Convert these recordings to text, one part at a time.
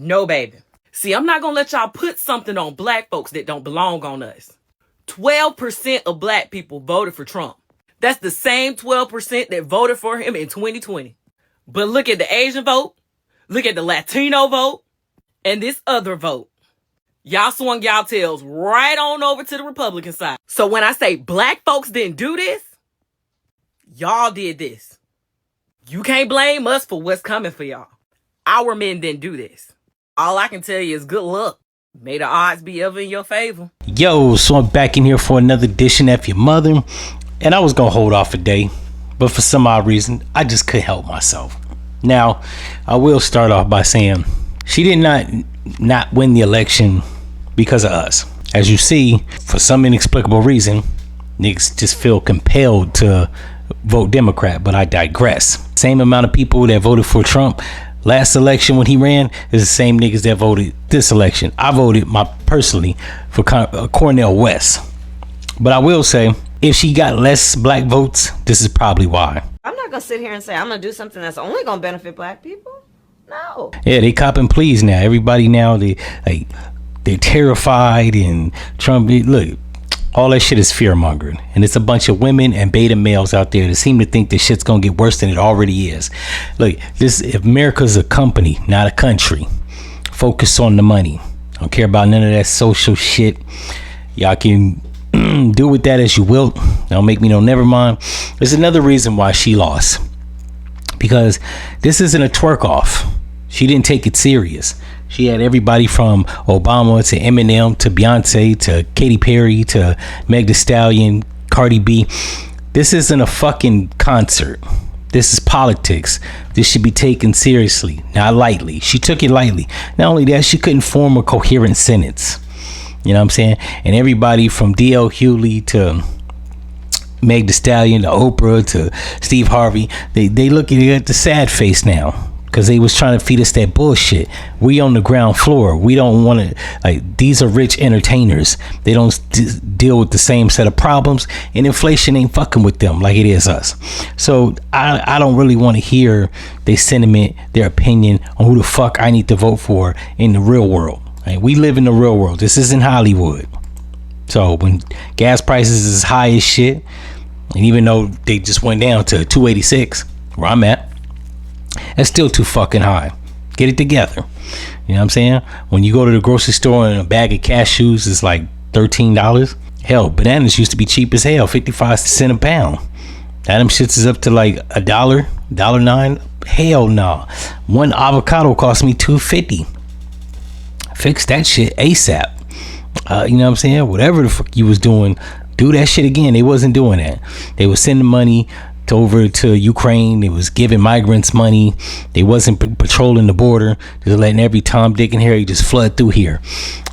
No, baby. See, I'm not gonna let y'all put something on black folks that don't belong on us. 12% of black people voted for Trump. That's the same 12% that voted for him in 2020. But look at the Asian vote, look at the Latino vote, and this other vote. Y'all swung y'all tails right on over to the Republican side. So when I say black folks didn't do this, y'all did this. You can't blame us for what's coming for y'all. Our men didn't do this. All I can tell you is good luck. May the odds be ever in your favor. Yo, so I'm back in here for another edition of F-ya-Motha. And I was going to hold off a day, but for some odd reason, I just couldn't help myself. Now, I will start off by saying she did not win the election because of us. As you see, for some inexplicable reason, niggas just feel compelled to vote Democrat, but I digress. Same amount of people that voted for Trump last election when he ran is the same niggas that voted this election. I voted personally for Cornel West. But I will say, if she got less black votes, this is probably why. I'm not gonna sit here and say I'm gonna do something that's only gonna benefit black people. No. Yeah, they copping pleas now. Everybody now, they're terrified, and Trump, look, all that shit is fear mongering, and it's a bunch of women and beta males out there that seem to think this shit's gonna get worse than it already is. Look, America's a company, not a country. Focus on the money. Don't care about none of that social shit. Y'all can do with that as you will. Don't make me no never mind. There's another reason why she lost, because this isn't a twerk off. She didn't take it serious. She had everybody from Obama to Eminem to Beyonce to Katy Perry to Meg Thee Stallion, Cardi B. This isn't a fucking concert. This is politics. This should be taken seriously, not lightly. She took it lightly. Not only that, she couldn't form a coherent sentence. You know what I'm saying? And everybody from D.L. Hewley to Meg Thee Stallion to Oprah to Steve Harvey, they look at the sad face now, because they was trying to feed us that bullshit. We on the ground floor. We don't want to, these are rich entertainers. They don't deal with the same set of problems, and inflation ain't fucking with them like it is us. So I don't really want to hear their sentiment, their opinion on who the fuck I need to vote for in the real world. We live in the real world. This isn't Hollywood. So when gas prices is high as shit, and even though they just went down to $2.86 where I'm at, that's still too fucking high. Get it together. You know what I'm saying? When you go to the grocery store and a bag of cashews is like $13. Hell, bananas used to be cheap as hell, 55 cents a pound. Now them shits is up to like $1, $1.09. Hell no. One avocado cost me $2.50. Fix that shit ASAP. You know what I'm saying? Whatever the fuck you was doing, do that shit again. They wasn't doing that. They was sending money over to Ukraine. They was giving migrants money. They wasn't patrolling the border. They was letting every Tom, Dick, and Harry just flood through here.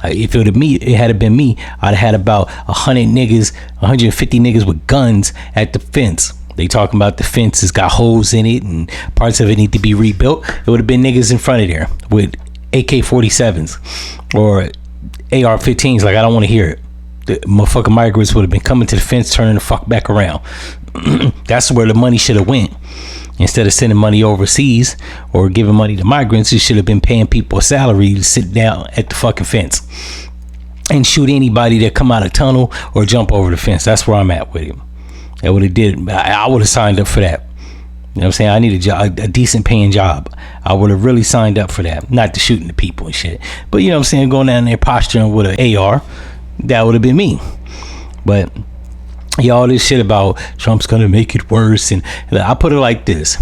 If it had been me, I'd have had about 150 niggas with guns at the fence. They talking about the fence has got holes in it and parts of it need to be rebuilt. It would have been niggas in front of there with AK-47s or AR-15s. Like, I don't want to hear it. The motherfucking migrants would have been coming to the fence, turning the fuck back around. That's where the money should have went. Instead of sending money overseas or giving money to migrants, it should have been paying people a salary to sit down at the fucking fence and shoot anybody that come out of tunnel or jump over the fence. That's where I'm at with it. That would have did. I would have signed up for that. You know what I'm saying? I need a job, a decent paying job. I would have really signed up for that. Not to shooting the people and shit. But you know what I'm saying? Going down there posturing with an AR, that would have been me. But y'all, this shit about Trump's gonna make it worse, and I put it like this: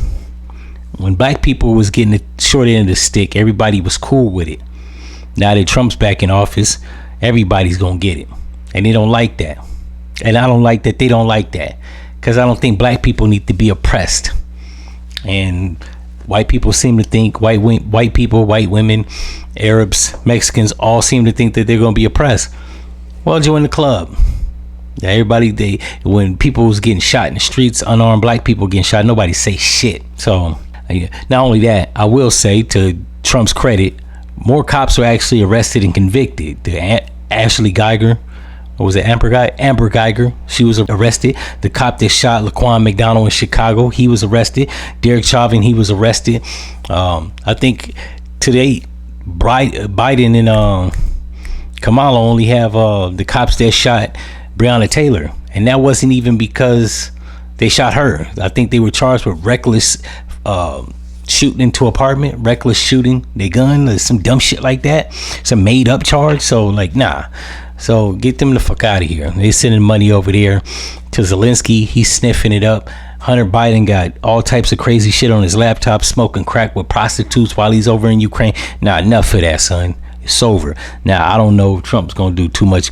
when black people was getting the short end of the stick, everybody was cool with it. Now that Trump's back in office, everybody's gonna get it, and they don't like that. And I don't like that they don't like that, because I don't think black people need to be oppressed. And white people seem to think, white people, white women, Arabs, Mexicans, all seem to think that they're gonna be oppressed. Well, join the club. Everybody, when people was getting shot in the streets, unarmed black people getting shot, nobody say shit. So not only that, I will say, to Trump's credit, more cops were actually arrested and convicted. Ashley Geiger, what was it, Amber Geiger, she was arrested. The cop that shot Laquan McDonald in Chicago, he was arrested. Derek Chauvin, he was arrested. I think today Biden and Kamala only have the cops that shot Breonna Taylor, and that wasn't even because they shot her. I think they were charged with reckless shooting into an apartment, reckless shooting their gun, some dumb shit like that, some made up charge. So like, nah. So get them the fuck out of here. They sending money over there to Zelensky. He's sniffing it up. Hunter Biden got all types of crazy shit on his laptop, smoking crack with prostitutes while he's over in Ukraine. Nah, enough of that, son. It's over. Now, I don't know if Trump's gonna do too much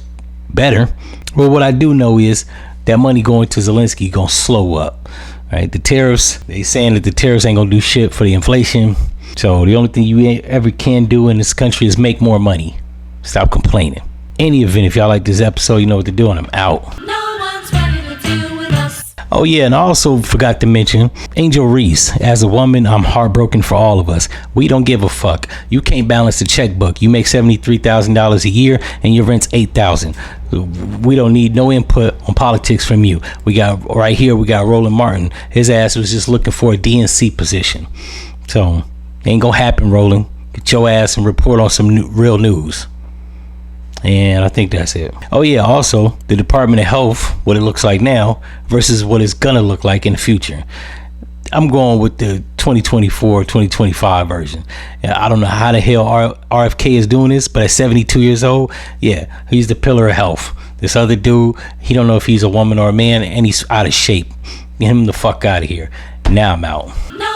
better. Well, what I do know is that money going to Zelensky gonna slow up. Right? The tariffs, they saying that the tariffs ain't gonna do shit for the inflation. So the only thing you ever can do in this country is make more money. Stop complaining. Any event, if y'all like this episode, you know what to do, and I'm out. No one's ready to deal with us. Oh yeah, and I also forgot to mention Angel Reese. As a woman, I'm heartbroken for all of us. We don't give a fuck. You can't balance the checkbook. You make $73,000 a year and your rent's $8,000. We don't need no input on politics from you. We got right here, we got Roland Martin. His ass was just looking for a DNC position. So ain't gonna happen, Roland. Get your ass and report on some real news. And I think that's it. Oh yeah, also the Department of Health, what it looks like now versus what it's gonna look like in the future. I'm going with the 2024-2025 version. I don't know how the hell RFK is doing this, but at 72 years old, yeah, he's the pillar of health. This other dude, he don't know if he's a woman or a man, and he's out of shape. Get him the fuck out of here. Now I'm out. No